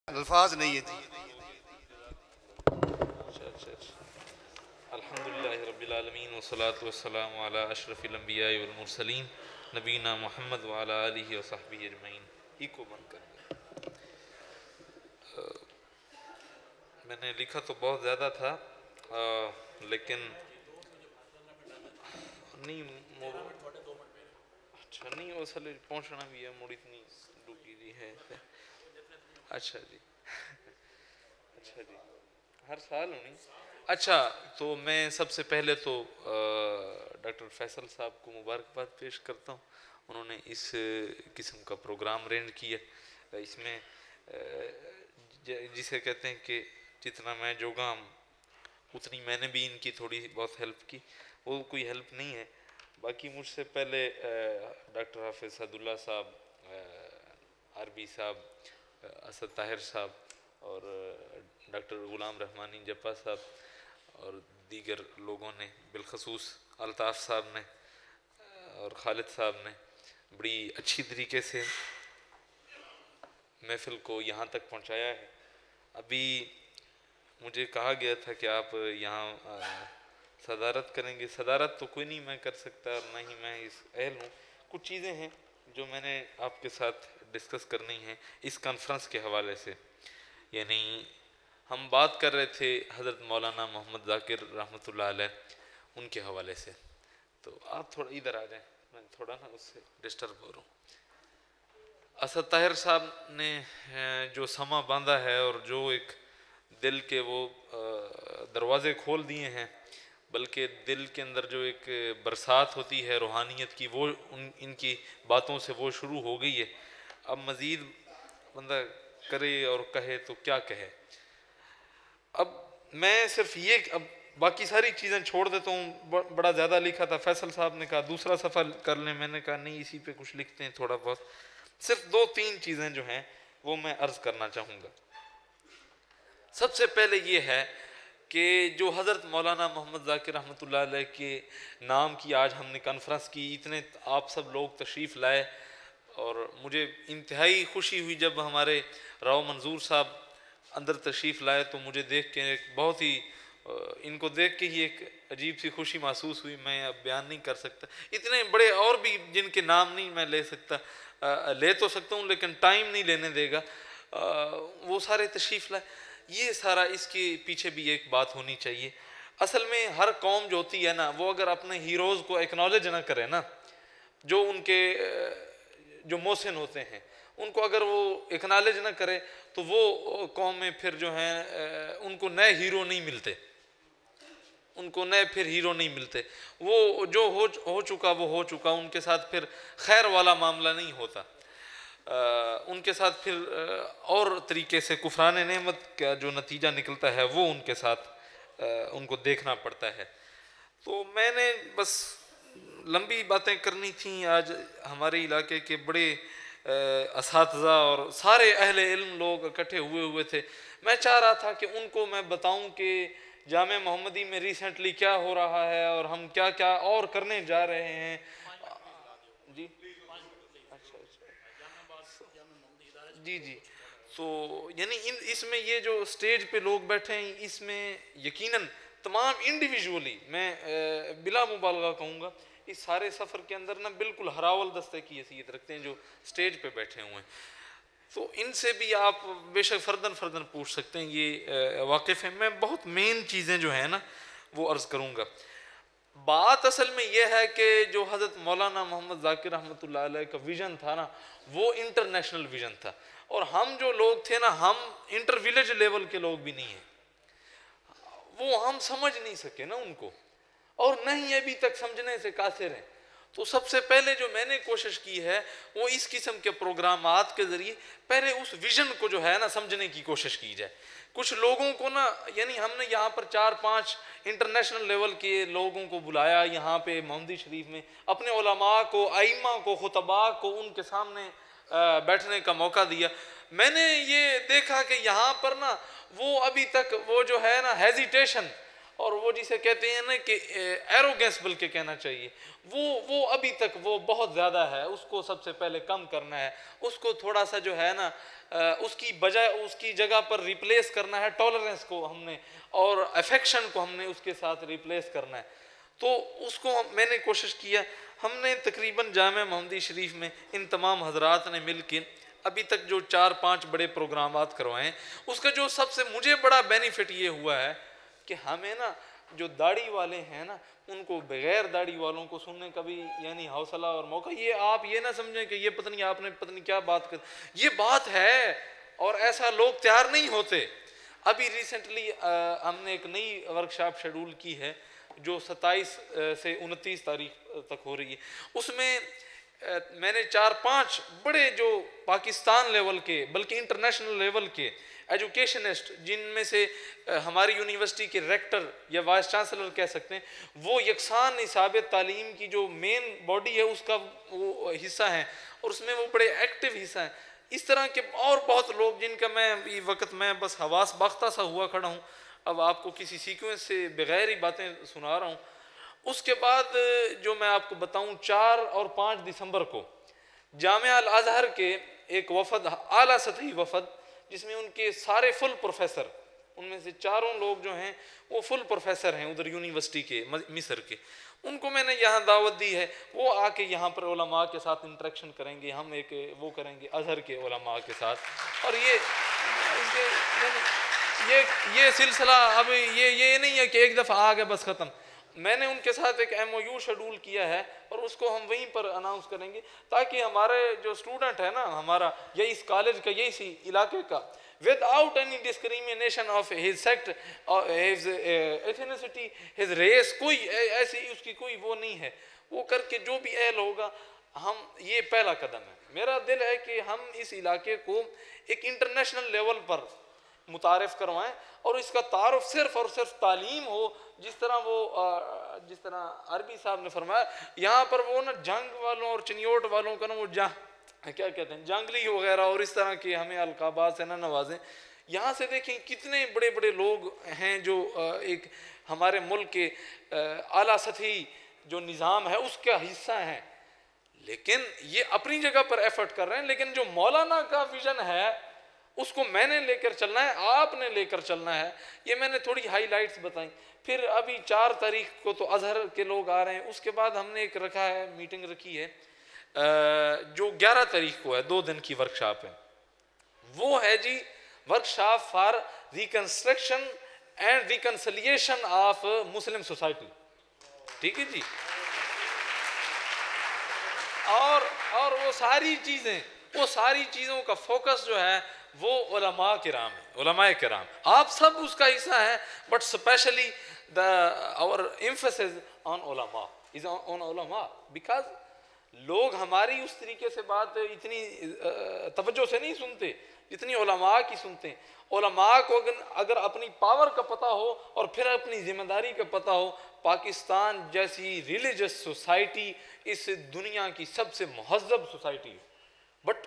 अल्फाज नहीं है जी। अल्हम्दुलिल्लाहि रब्बिल आलमीन वस्सलातु वस्सलामु अला अशरफिल अंबिया वल मुरसलीन नबीना मोहम्मद व अला आलिहि व सहबिहि अजमईन। इको बंद कर दे। मैंने लिखा तो बहुत ज़्यादा था, लेकिन नहीं अच्छा नहीं वो साले पहुँचना भी है, मुड़ी इतनी डूबी जी है। अच्छा जी। अच्छा जी, हर साल होनी। अच्छा, तो मैं सबसे पहले तो डॉक्टर फैसल साहब को मुबारकबाद पेश करता हूँ। उन्होंने इस किस्म का प्रोग्राम अरेंज किया। इसमें जिसे कहते हैं कि जितना मैं जोगा उतनी मैंने भी इनकी थोड़ी बहुत हेल्प की। वो कोई हेल्प नहीं है, बाकी मुझसे पहले डॉक्टर हाफिज़ सदुल्ला साहब, आरबी साहब, असद ताहिर साहब और डॉक्टर ग़ुलाम रहमानी जप्पा साहब और दीगर लोगों ने, बिलखसूस अल्ताफ़ साहब ने और खालिद साहब ने बड़ी अच्छी तरीके से महफ़िल को यहाँ तक पहुँचाया है। अभी मुझे कहा गया था कि आप यहाँ सदारत करेंगे। सदारत तो कोई नहीं मैं कर सकता और ना ही मैं इस अहल हूँ। कुछ चीज़ें हैं जो मैंने आपके साथ डिस्कस करनी है इस कॉन्फ्रेंस के हवाले से। यानी हम बात कर रहे थे हज़रत मौलाना मोहम्मद ज़ाकिर रहमतुल्लाह अलैह उनके हवाले से। तो आप थोड़ा इधर आ जाएं, मैं थोड़ा ना उससे डिस्टर्ब हो रहा हूँ। असद ताहिर साहब ने जो समा बांधा है और जो एक दिल के वो दरवाज़े खोल दिए हैं, बल्कि दिल के अंदर जो एक बरसात होती है रूहानियत की, वो इनकी बातों से वो शुरू हो गई है। अब मज़ीद बंदा करे और कहे तो क्या कहे। अब मैं सिर्फ ये, अब बाकी सारी चीज़ें छोड़ देता हूँ। बड़ा ज़्यादा लिखा था। फैसल साहब ने कहा दूसरा सफ़ा कर लें, मैंने कहा नहीं इसी पे कुछ लिखते हैं थोड़ा बहुत। सिर्फ दो तीन चीज़ें जो हैं वो मैं अर्ज़ करना चाहूँगा। सबसे पहले ये है कि जो हज़रत मौलाना मोहम्मद ज़ाकिर रहमतुल्लाह अलैह के नाम की आज हमने कॉन्फ्रेंस की, इतने आप सब लोग तशरीफ़ लाए और मुझे इंतहाई खुशी हुई जब हमारे राव मंजूर साहब अंदर तशरीफ़ लाए। तो मुझे देख के एक बहुत ही इनको देख के ही एक अजीब सी खुशी महसूस हुई। मैं अब बयान नहीं कर सकता। इतने बड़े और भी जिनके नाम नहीं मैं ले सकता, ले तो सकता हूँ लेकिन टाइम नहीं लेने देगा। वो सारे तशरीफ़ लाए। ये सारा इसके पीछे भी एक बात होनी चाहिए। असल में हर कौम जो होती है ना, वो अगर अपने हीरोज़ को एक्नॉलेज ना करे ना, जो उनके जो मोहसिन होते हैं उनको अगर वो एक्नॉलेज ना करे, तो वो कौम में फिर जो है उनको नए हीरो नहीं मिलते। उनको नए फिर हीरो नहीं मिलते। वो जो हो चुका वो हो चुका। उनके साथ फिर खैर वाला मामला नहीं होता। उनके साथ फिर और तरीके से कुफरान नेमत का जो नतीजा निकलता है वो उनके साथ उनको देखना पड़ता है। तो मैंने बस लंबी बातें करनी थी। आज हमारे इलाके के बड़े असातिज़ा और सारे अहले इल्म लोग इकट्ठे हुए थे। मैं चाह रहा था कि उनको मैं बताऊं कि जामे मोहम्मदी में रिसेंटली क्या हो रहा है और हम क्या क्या और करने जा रहे हैं। जी अच्छा जी जी। तो यानी इसमें ये जो स्टेज पे लोग बैठे हैं, इसमें यकीनन तमाम इंडिविजुअली मैं बिला मुबालगा कहूँगा इस सारे सफ़र के अंदर ना बिल्कुल हरावल दस्ते की हैसियत रखते हैं जो स्टेज पे बैठे हुए हैं। तो इनसे भी आप बेशक फ़र्दन फ़र्दन पूछ सकते हैं, ये वाकिफ़ है। मैं बहुत मेन चीज़ें जो है ना वो अर्ज़ करूँगा। बात असल में यह है कि जो हज़रत मौलाना मोहम्मद ज़ाकिर रहमतुल्लाह अलैह का विज़न था ना, वो इंटरनेशनल विज़न था। और हम जो लोग थे ना, हम इंटर विलेज लेवल के लोग भी नहीं हैं। वो हम समझ नहीं सके ना उनको, और न ही अभी तक समझने से कासिर हैं। तो सबसे पहले जो मैंने कोशिश की है वो इस किस्म के प्रोग्रामात के ज़रिए पहले उस विज़न को जो है ना समझने की कोशिश की जाए। कुछ लोगों को ना, यानी हमने यहाँ पर 4-5 इंटरनेशनल लेवल के लोगों को बुलाया यहाँ पे मोहम्मदी शरीफ में, अपने उलमा को, आइम्मा को, खुतबा को उनके सामने बैठने का मौका दिया। मैंने ये देखा कि यहाँ पर ना वो अभी तक वो जो है ना हेजिटेशन, और वो जिसे कहते हैं ना कि एरोगेंस बल्कि कहना चाहिए, वो अभी तक वो बहुत ज़्यादा है, उसको सबसे पहले कम करना है, उसको थोड़ा सा जो है ना उसकी बजाय उसकी जगह पर रिप्लेस करना है टॉलरेंस को हमने, और अफेक्शन को हमने उसके साथ रिप्लेस करना है। तो उसको मैंने कोशिश किया। हमने तकरीबन जामिया मोहम्मदी शरीफ में इन तमाम हजरात ने मिल के अभी तक जो 4-5 बड़े प्रोग्रामात करवाए हैं, उसका जो सबसे मुझे बड़ा बेनिफिट ये हुआ है कि हमें ना जो दाढ़ी वाले हैं ना, उनको बगैर दाढ़ी वालों को सुनने का भी यानी हौसला और मौका, ये आप ये ना समझें कि ये पता नहीं क्या बात कर, ये बात है और ऐसा लोग तैयार नहीं होते। अभी रिसेंटली हमने एक नई वर्कशॉप शेड्यूल की है जो 27 से 29 तारीख तक हो रही है। उसमें मैंने 4-5 बड़े जो पाकिस्तान लेवल के बल्कि इंटरनेशनल लेवल के एजुकेशनिस्ट, जिनमें से हमारी यूनिवर्सिटी के रेक्टर या वाइस चांसलर कह सकते हैं, वो यकसान निसाब तालीम की जो मेन बॉडी है उसका वो हिस्सा हैं और उसमें वो बड़े एक्टिव हिस्सा हैं। इस तरह के और बहुत लोग जिनका मैं वक्त मैं बस हवास बाख्ता सा हुआ खड़ा हूँ, अब आपको किसी सीक्वेंस से बगैर ही बातें सुना रहा हूँ। उसके बाद जो मैं आपको बताऊं, 4 और 5 दिसंबर को जामिया अल अज़हर के एक वफद, आला सतही वफद, जिसमें उनके सारे फुल प्रोफेसर, उनमें से 4 लोग जो हैं वो फुल प्रोफेसर हैं उधर यूनिवर्सिटी के मिस्र के, उनको मैंने यहाँ दावत दी है। वो आके यहाँ पर उलमा के साथ इंटरेक्शन करेंगे, हम एक वो करेंगे अज़हर के उलमा के साथ, और ये सिलसिला अब ये नहीं है कि एक दफ़ा आ गया बस ख़त्म। मैंने उनके साथ एक MOU शेड्यूल किया है और उसको हम वहीं पर अनाउंस करेंगे, ताकि हमारे जो स्टूडेंट है ना, हमारा या इस कॉलेज का, यही इसी इलाके का, without any discrimination of his sect, his ethnicity, his race, कोई ऐसी उसकी कोई वो नहीं है, वो करके जो भी अहल होगा, हम ये पहला कदम है। मेरा दिल है कि हम इस इलाके को एक इंटरनेशनल लेवल पर मुतारिफ करवाएं और इसका तारुफ सिर्फ और सिर्फ तालीम हो, जिस तरह अरबी साहब ने फरमाया, यहाँ पर वो ना जंग वालों और चिनियोट वालों का ना वो क्या कहते हैं जंगली वगैरह और इस तरह के हमें अलकाबात से ना नवाजें। यहाँ से देखें कितने बड़े बड़े लोग हैं जो एक हमारे मुल्क के आला सतही जो निज़ाम है उसका हिस्सा हैं, लेकिन ये अपनी जगह पर एफर्ट कर रहे हैं। लेकिन जो मौलाना का विजन है उसको मैंने लेकर चलना है, आपने लेकर चलना है। ये मैंने थोड़ी हाईलाइट्स बताई। फिर अभी 4 तारीख को तो अजहर के लोग आ रहे हैं, उसके बाद हमने एक रखा है, मीटिंग रखी है जो 11 तारीख को है, 2 दिन की वर्कशॉप है। वो है जी workshop for reconstruction and reconciliation of Muslim society, ठीक है जी। और वो सारी चीज़ों का फोकस जो है वो उलमा किराम है, उलमा किराम, आप सब उसका हिस्सा है, but specially our emphasis on उलमा इज ऑन उलमा, बिकॉज लोग हमारी उस तरीके से बात इतनी तवज्जो से नहीं सुनते जितनी उलमा की सुनते हैं। उलमा को अगर अपनी पावर का पता हो और फिर अपनी जिम्मेदारी का पता हो, पाकिस्तान जैसी रिलीजियस सोसाइटी इस दुनिया की सबसे महज़्ज़ब सोसाइटी है, बट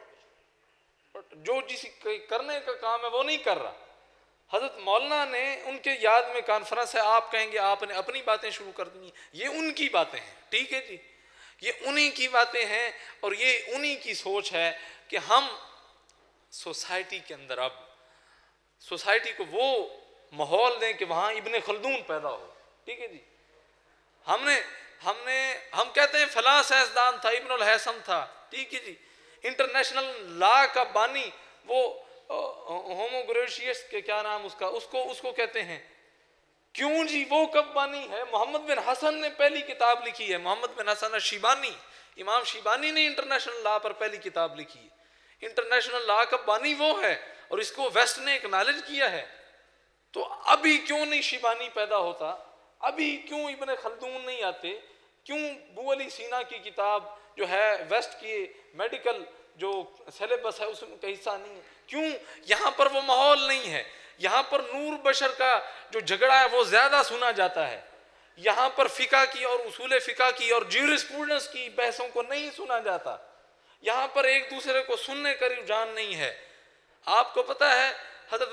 जो जिस करने का काम है वो नहीं कर रहा। हजरत मौलाना ने, उनके याद में कॉन्फ्रेंस है, आप कहेंगे आपने अपनी बातें शुरू कर दी, ये उनकी बातें हैं, ठीक है जी, ये उन्हीं की बातें हैं और ये उन्हीं की सोच है कि हम सोसाइटी के अंदर अब सोसाइटी को वो माहौल दें कि वहाँ इब्ने खल्दून पैदा हो, ठीक है जी। हम कहते हैं फलां साइंसदान था, इब्नुल हैसम था, ठीक है जी। इंटरनेशनल लॉ का बानी वो होमो ग्रेशियस के क्या नाम उसको कहते हैं, क्यों जी, वो कब बानी है? मोहम्मद बिन हसन ने पहली किताब लिखी है, मोहम्मद बिन हसन शिबानी, इमाम शिबानी ने इंटरनेशनल लॉ पर पहली किताब लिखी है। इंटरनेशनल लॉ का बानी वो है और इसको वेस्ट ने एक्नॉलेज किया है। तो अभी क्यों नहीं शिबानी पैदा होता, अभी क्यों इब्ने खल्दून नहीं आते, क्यों अबू अली सीना की किताब जो है वेस्ट की मेडिकल जो सिलेबस है उसका हिस्सा नहीं है, क्यों यहाँ पर वो माहौल नहीं है? यहाँ पर नूर बशर का जो झगड़ा है वो ज्यादा सुना जाता है, यहाँ पर फिका की और उसूल फिका की और ज्यूरिस्प्रूडेंस की बहसों को नहीं सुना जाता, यहाँ पर एक दूसरे को सुनने का रुझान नहीं है। आपको पता है हज़रत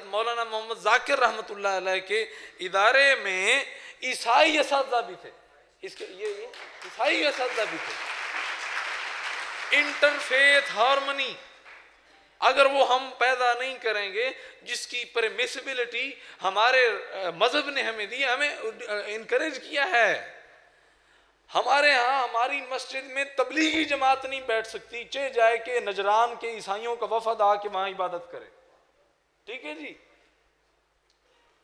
मौलाना मोहम्मद जाकिर रहमतुल्लाह अलैह के इदारे में ईसाई असातिज़ा भी थे, इसके ये ईसाई असातिज़ा भी थे। इंटरफेथ हार्मनी अगर वो हम पैदा नहीं करेंगे, जिसकी परमिसिबिलिटी हमारे मजहब ने हमें दी, हमें इनकरेज किया है। हमारे यहाँ हमारी मस्जिद में तबलीगी जमात नहीं बैठ सकती, चाहे जाए कि नजरान के ईसाइयों का वफद आके वहां इबादत करे, ठीक है जी।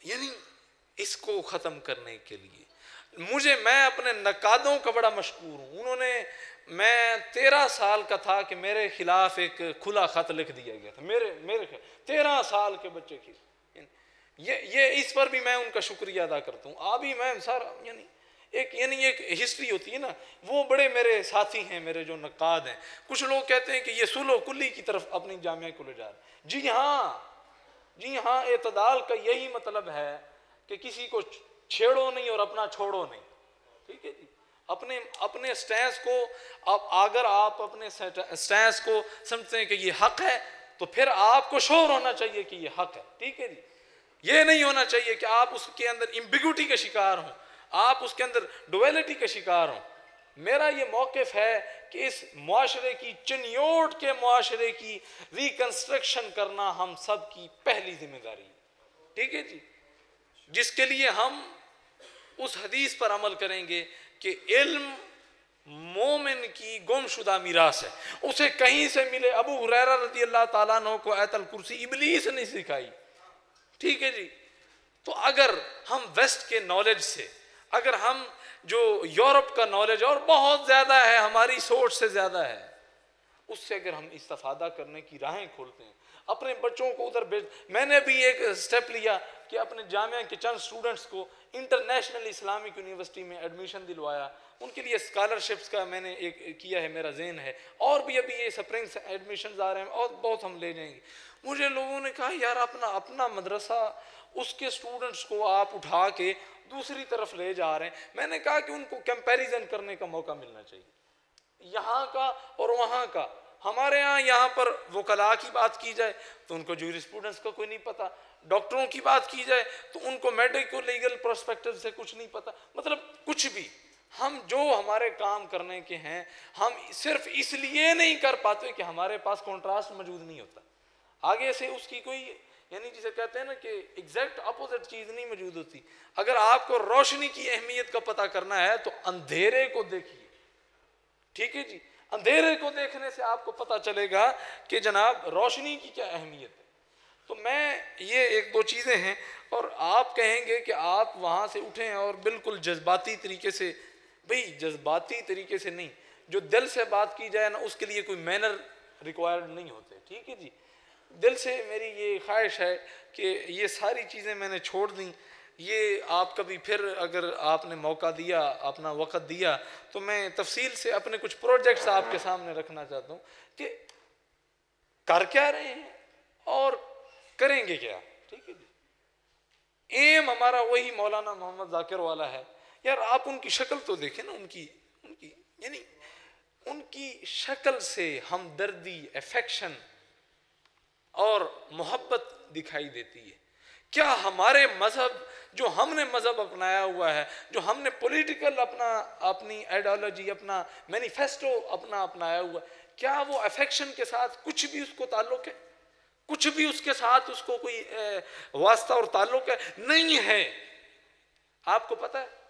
यानी इसको खत्म करने के लिए मैं अपने नकादों का बड़ा मशकूर हूँ। उन्होंने, मैं 13 साल का था कि मेरे खिलाफ एक खुला खत लिख दिया गया था, मेरे 13 साल के बच्चे की। ये इस पर भी मैं उनका शुक्रिया अदा करता हूँ। अभी मैं सारा यानी एक हिस्ट्री होती है ना, वो बड़े मेरे साथी हैं, मेरे जो नकाद हैं। कुछ लोग कहते हैं कि ये सुलह कुल्ली की तरफ अपनी जामिया को ले जा रहे। जी हाँ, एतदाल का यही मतलब है कि किसी को छेड़ो नहीं और अपना छोड़ो नहीं, ठीक है जी। अपने स्टैंस को, अगर आप अपने स्टैंस को समझते हैं कि ये हक है, तो फिर आपको शोर होना चाहिए कि ये हक है, ठीक है जी। ये नहीं होना चाहिए कि आप उसके अंदर एम्बिग्युइटी के शिकार हों, आप उसके अंदर डुअलिटी के शिकार हों। मेरा ये मौक़िफ़ है कि इस मुआशरे की, चिन्योट के मुआशरे की रिकंस्ट्रक्शन करना हम सब की पहली जिम्मेदारी है, ठीक है जी। जिसके लिए हम उस हदीस पर अमल करेंगे कि इल्म मोमिन की गुमशुदा मीरास है, उसे कहीं से मिले। अबू हुरैरा रज़ी अल्लाह ताला अन्हु को आयतुल कुर्सी इब्लीस ने सिखाई, ठीक है जी। तो अगर हम वेस्ट के नॉलेज से, अगर हम जो यूरोप का नॉलेज और बहुत ज़्यादा है, हमारी सोच से ज़्यादा है, उससे अगर हम इस्तेफादा करने की राहें खोलते हैं, अपने बच्चों को उधर भेज। मैंने भी एक स्टेप लिया कि अपने जामिया के चंद स्टूडेंट्स को इंटरनेशनल इस्लामिक यूनिवर्सिटी में एडमिशन दिलवाया। उनके लिए स्कॉलरशिप्स का मैंने एक किया है, मेरा ज़हन है। और भी अभी ये स्प्रिंग से एडमिशन आ रहे हैं और बहुत हम ले जाएंगे। मुझे लोगों ने कहा यार अपना मदरसा, उसके स्टूडेंट्स को आप उठा के दूसरी तरफ ले जा रहे हैं। मैंने कहा कि उनको कंपैरिजन करने का मौका मिलना चाहिए, यहाँ का और वहाँ का। हमारे यहाँ पर वकला की बात की जाए तो उनको जूरिस्प्रूडेंस का कोई नहीं पता, डॉक्टरों की बात की जाए तो उनको मेडिको लीगल पर्सपेक्टिव से कुछ नहीं पता। मतलब कुछ भी, हम जो हमारे काम करने के हैं, हम सिर्फ इसलिए नहीं कर पाते कि हमारे पास कॉन्ट्रास्ट मौजूद नहीं होता, आगे से उसकी कोई, यानी जिसे कहते हैं ना कि एग्जैक्ट अपोजिट चीज़ नहीं मौजूद होती। अगर आपको रोशनी की अहमियत का पता करना है तो अंधेरे को देखिए, ठीक है जी। अंधेरे को देखने से आपको पता चलेगा कि जनाब रोशनी की क्या अहमियत है। तो ये एक दो चीज़ें हैं। और आप कहेंगे कि आप वहाँ से उठें और बिल्कुल जज्बाती तरीके से, भाई जज्बाती तरीके से नहीं, जो दिल से बात की जाए ना, उसके लिए कोई मैनर रिक्वायर्ड नहीं होते, ठीक है जी। दिल से मेरी ये ख्वाहिश है कि ये सारी चीज़ें मैंने छोड़ दी। ये आप कभी फिर अगर आपने मौका दिया, अपना वक़्त दिया, तो मैं तफसील से अपने कुछ प्रोजेक्ट्स आपके सामने रखना चाहता हूँ कि कर क्या रहे हैं और करेंगे क्या, ठीक है जी। एम हमारा वही मौलाना मोहम्मद जाकिर वाला है। यार आप उनकी शक्ल तो देखें ना, उनकी यानी उनकी शक्ल से हमदर्दी, अफेक्शन और मोहब्बत दिखाई देती है। क्या हमारे मज़हब, जो हमने मज़हब अपनाया हुआ है, जो हमने पॉलिटिकल अपनी आइडियोलॉजी, अपना मैनिफेस्टो अपनाया हुआ, क्या वो अफेक्शन के साथ कुछ भी उसको ताल्लुक़ है? कुछ भी उसके साथ उसको कोई वास्ता और ताल्लुक़ है? नहीं है। आपको पता है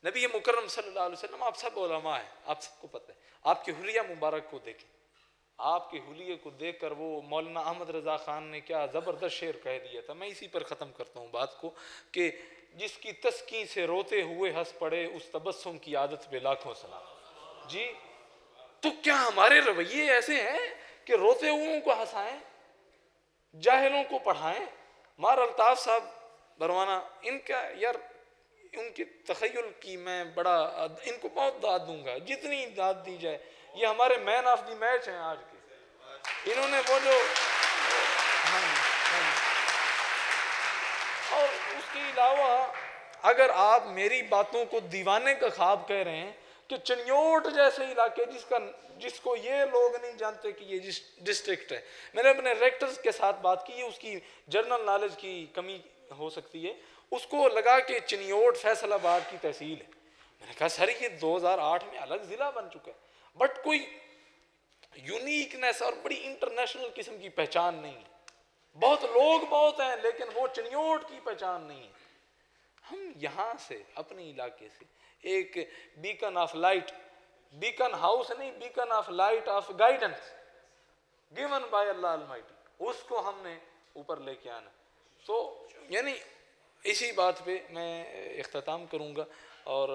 नबी मुकर्रम सल्लल्लाहु अलैहि वसल्लम, आप सब उलमा है, आप सबको पता है, आपके हुलिया मुबारक को देखें। आपके हुलिये को देखकर वो मौलाना अहमद रज़ा ख़ान ने क्या ज़बरदस्त शेर कह दिया था। मैं इसी पर ख़त्म करता हूँ बात को कि जिसकी तस्की से रोते हुए हंस पड़े, उस तबस्सुम की आदत पे लाखों सलाम जी। तो क्या हमारे रवैये ऐसे हैं कि रोते हुओं को हंसाएं, जाहिलों को पढ़ाएं? मार अल्ताफ़ साहब बरवाना, इनका यार, उनकी तख़य्युल की मैं इनको बहुत दाद दूंगा, जितनी दाद दी जाए। ये हमारे मैन ऑफ द मैच हैं आज के। इन्होंने वो जो और उसके अलावा अगर आप मेरी बातों को दीवाने का ख्वाब कह रहे हैं कि चिन्योट जैसे इलाके जिसको ये लोग नहीं जानते कि ये डिस्ट्रिक्ट है। मैंने अपने रेक्टर्स के साथ बात की, उसकी जनरल नॉलेज की कमी हो सकती है, उसको लगा कि चिन्योट फैसलाबाद की तहसील है। मैंने कहा सर ये 2008 में अलग जिला बन चुका है, बट कोई यूनिकनेस और बड़ी इंटरनेशनल किस्म की पहचान नहीं है। बहुत लोग बहुत हैं लेकिन वो चिन्योट की पहचान नहीं है। हम यहाँ से अपने इलाके से एक beacon of light, beacon house नहीं, beacon of light of guidance given by Allah almighty, उसको हमने ऊपर लेके आना। तो यानी इसी बात पे मैं इख्तिताम करूँगा और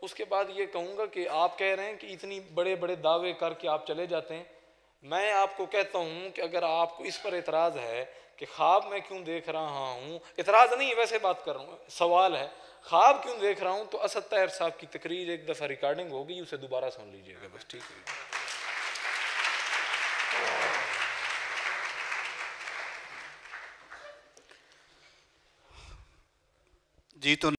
उसके बाद ये कहूँगा कि आप कह रहे हैं कि इतनी बड़े बड़े दावे करके आप चले जाते हैं। मैं आपको कहता हूँ कि अगर आपको इस पर एतराज़ है कि ख्वाब मैं क्यों देख रहा हूँ, एतराज़ नहीं वैसे बात कर रहा हूँ, सवाल है ख्वाब क्यों देख रहा हूँ, तो असद ताहिर साहब की तकरीर एक दफ़ा रिकॉर्डिंग होगी, उसे दोबारा सुन लीजिएगा बस, ठीक है जी। तो